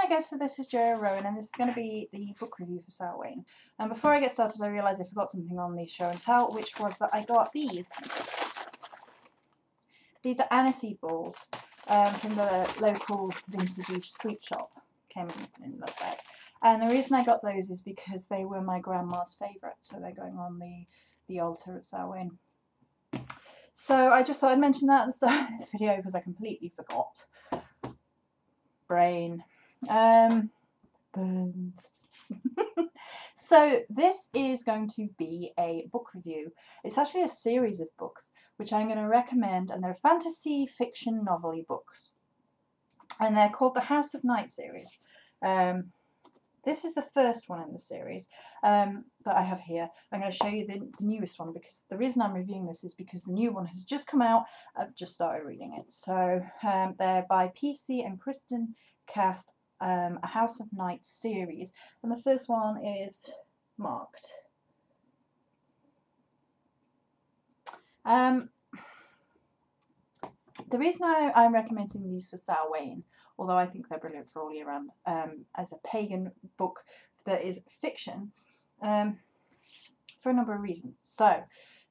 my guest for this is Joe Rowan, and this is going to be the book review for Samhain. And before I get started, I realised I forgot something on the show and tell, which was that I got these. These are aniseed balls from the local vintage sweet shop. Came in the bag. And the reason I got those is because they were my grandma's favourite, so they're going on the altar at Samhain. So I just thought I'd mention that at the start of this video because I completely forgot. Brain. So this is going to be a book review. It's actually a series of books which I'm going to recommend, and they're fantasy fiction novel-y books, and they're called the House of Night series. This is the first one in the series that I have here. I'm going to show you the newest one, because the reason I'm reviewing this is because the new one has just come out. I've just started reading it. So they're by PC and Kristen Cast, a House of Night series, and the first one is marked. The reason I'm recommending these for Samhain, although I think they're brilliant for all year round, as a pagan book that is fiction, for a number of reasons. So,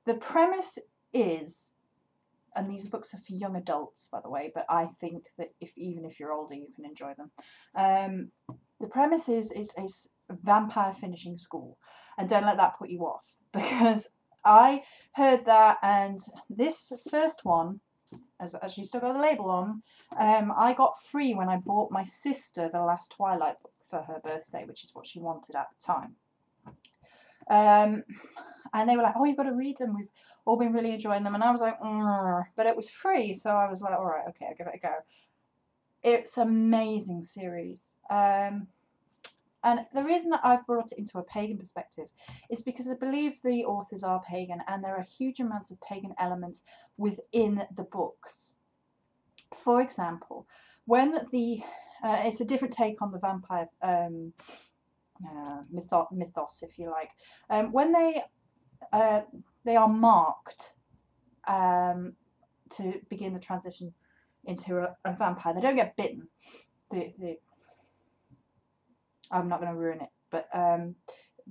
the premise is, and these books are for young adults, by the way, but I think that even if you're older, you can enjoy them. The premise is a vampire finishing school, and don't let that put you off, because I heard that, and this first one has actually still got the label on. I got free when I bought my sister the last Twilight book for her birthday, which is what she wanted at the time. And they were like, "Oh, you've got to read them. We've all been really enjoying them." And I was like, but it was free, so I was like, all right, okay, I'll give it a go. It's an amazing series. And the reason that I've brought it into a pagan perspective is because I believe the authors are pagan, and there are huge amounts of pagan elements within the books. For example, when it's a different take on the vampire mythos, if you like. When they are marked to begin the transition into a vampire, they don't get bitten. I'm not going to ruin it, but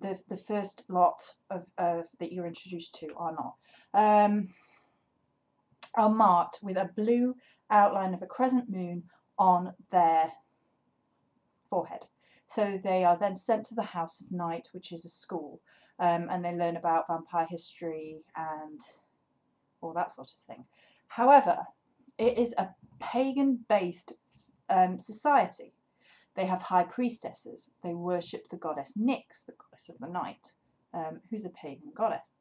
the first lot of that you're introduced to are marked with a blue outline of a crescent moon on their forehead. So they are then sent to the House of Night, which is a school, and they learn about vampire history and all that sort of thing. However, it is a pagan-based society. They have high priestesses. They worship the goddess Nyx, the goddess of the night, who's a pagan goddess.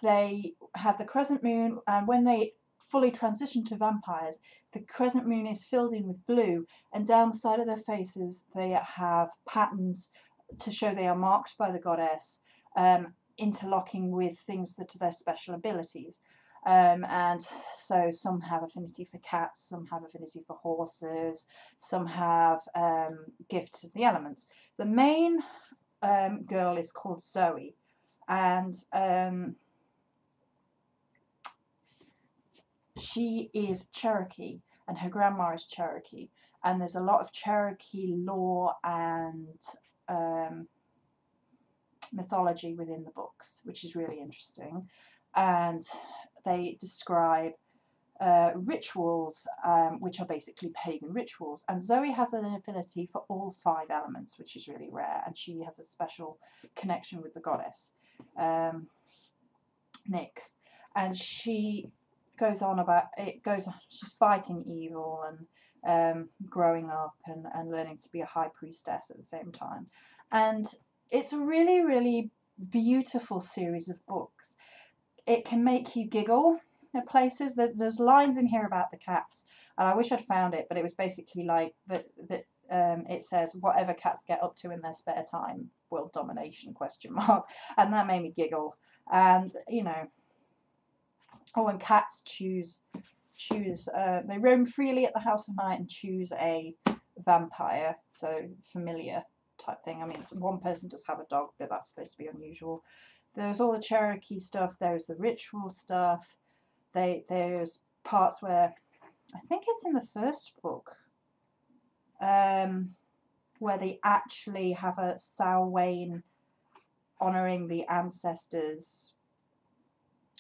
They have the crescent moon, and when they fully transition to vampires, the crescent moon is filled in with blue, and down the side of their faces they have patterns to show they are marked by the goddess, interlocking with things that are their special abilities. And so some have affinity for cats, some have affinity for horses, some have gifts of the elements. The main girl is called Zoe, and she is Cherokee, and her grandma is Cherokee, and there's a lot of Cherokee lore and mythology within the books, which is really interesting. And they describe rituals, which are basically pagan rituals. And Zoe has an affinity for all 5 elements, which is really rare, and she has a special connection with the goddess, Nyx. And she goes on about she's fighting evil and growing up and learning to be a high priestess at the same time. And it's a really, really beautiful series of books. It can make you giggle at places. There's lines in here about the cats, and I wish I'd found it, but it was basically like that. It says, "Whatever cats get up to in their spare time, world domination?" ? And that made me giggle. And you know, and cats choose. They roam freely at the House of Night and choose a vampire, so familiar type thing. I mean, one person does have a dog, but that's supposed to be unusual. There's all the Cherokee stuff, there's the ritual stuff, there's parts where, I think it's in the first book, where they actually have a Samhain honouring the ancestors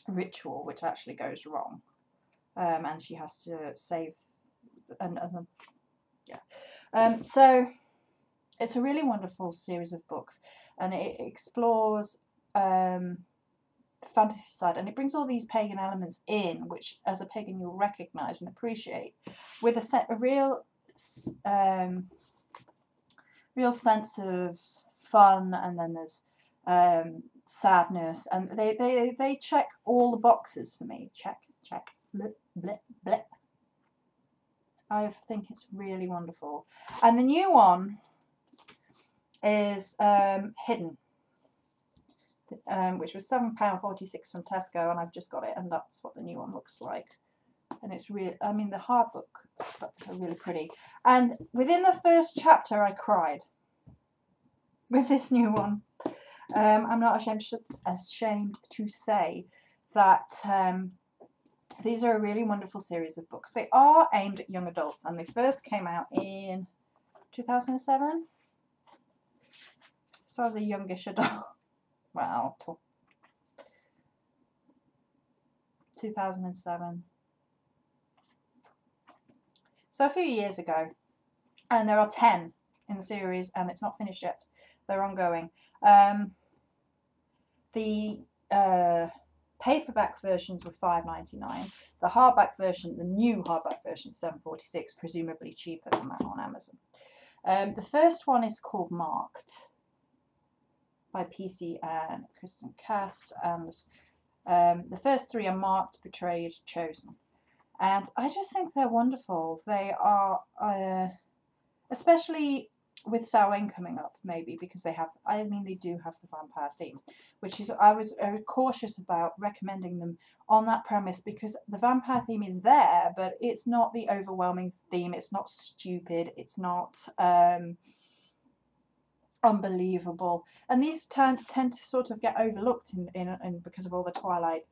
ritual, which actually goes wrong, and she has to save, so it's a really wonderful series of books, and it explores the fantasy side, and it brings all these pagan elements in, which as a pagan you'll recognise and appreciate, with a real sense of fun, and then there's sadness, and they check all the boxes for me. Check, blip, blip, blip. I think it's really wonderful. And the new one is Hidden, which was £7.46 from Tesco, and I've just got it, and that's what the new one looks like. And it's really, I mean, the hard book are really pretty. And within the first chapter, I cried with this new one. I'm not ashamed to say that these are a really wonderful series of books. They are aimed at young adults, and they first came out in 2007. So I was a youngish adult. Well, 2007. So a few years ago. And there are 10 in the series, and it's not finished yet. They're ongoing. The paperback versions were $5.99. The hardback version, the new hardback version, $7.46, presumably cheaper than that on Amazon. The first one is called Marked by PC and Kristen Cast, and the first three are Marked, Betrayed, Chosen. And I just think they're wonderful. They are, especially with Samhain coming up, maybe, because they have, I mean, they do have the vampire theme, which is, I was cautious about recommending them on that premise, because the vampire theme is there, but it's not the overwhelming theme, it's not stupid, it's not unbelievable, and these tend to sort of get overlooked in because of all the Twilight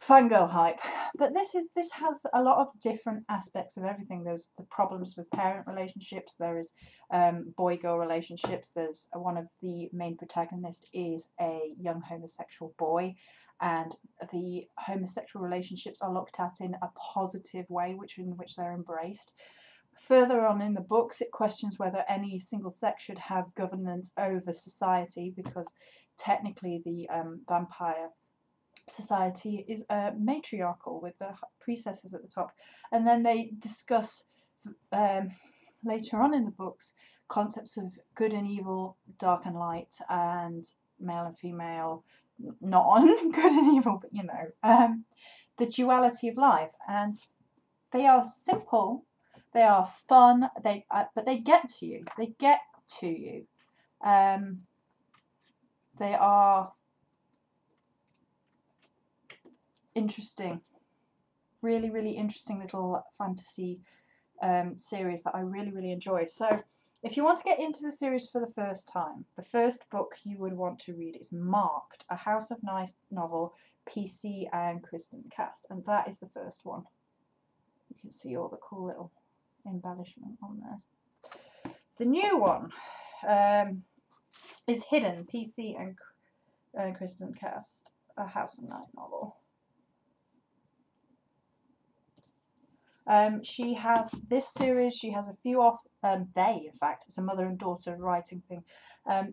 fangirl hype. But this has a lot of different aspects of everything. There's the problems with parent relationships, there is boy-girl relationships, there's one of the main protagonists is a young homosexual boy, and the homosexual relationships are looked at in a positive way, in which they're embraced. Further on in the books, it questions whether any single sex should have governance over society, because technically the vampire society is matriarchal, with the priestesses at the top. And then they discuss later on in the books concepts of good and evil, dark and light, and male and female, not on good and evil, but you know, the duality of life. And they are simple, they are fun, but they get to you. They get to you. They are interesting, really, really interesting little fantasy series that I really, really enjoy. So if you want to get into the series for the first time, the first book you would want to read is Marked, a House of Nice novel, PC and Kristen Cast, and that is the first one. You can see all the cool little embellishment on there. The new one is Hidden, PC and Kristen Cast, a House of Night novel. She has this series, she has a few off, in fact, it's a mother and daughter writing thing.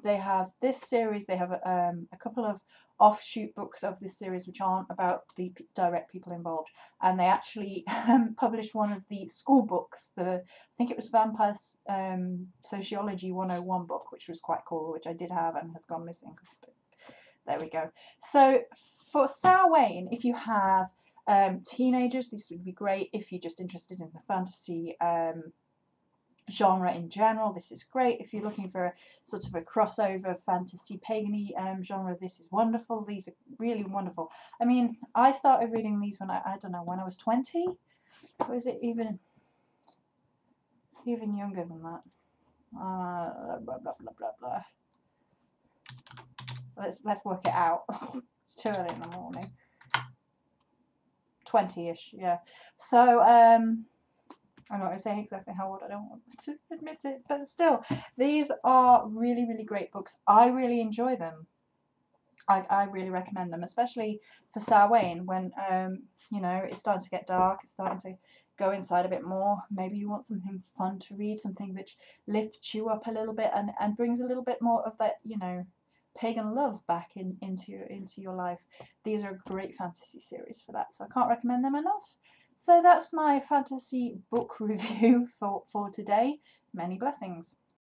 They have this series, they have a couple of offshoot books of this series which aren't about the direct people involved, and they actually published one of the school books, I think it was Vampire Sociology 101 book, which was quite cool, which I did have and has gone missing. There we go. So for Samhain, if you have teenagers, this would be great. If you're just interested in the fantasy genre in general, this is great. If you're looking for a sort of a crossover fantasy pagan-y genre, this is wonderful. These are really wonderful. I mean, I started reading these when I don't know, when I was 20, or is it even younger than that? Blah blah blah blah blah. Let's work it out. It's too early in the morning. 20-ish, yeah. So I'm not going to say exactly how old, I don't want to admit it, but still, these are really, really great books. I really enjoy them. I really recommend them, especially for Samhain when you know, it's starting to get dark, it's starting to go inside a bit more. Maybe you want something fun to read, something which lifts you up a little bit and brings a little bit more of that, you know, pagan love back into your life. These are a great fantasy series for that, so I can't recommend them enough. So that's my fantasy book review for today. Many blessings.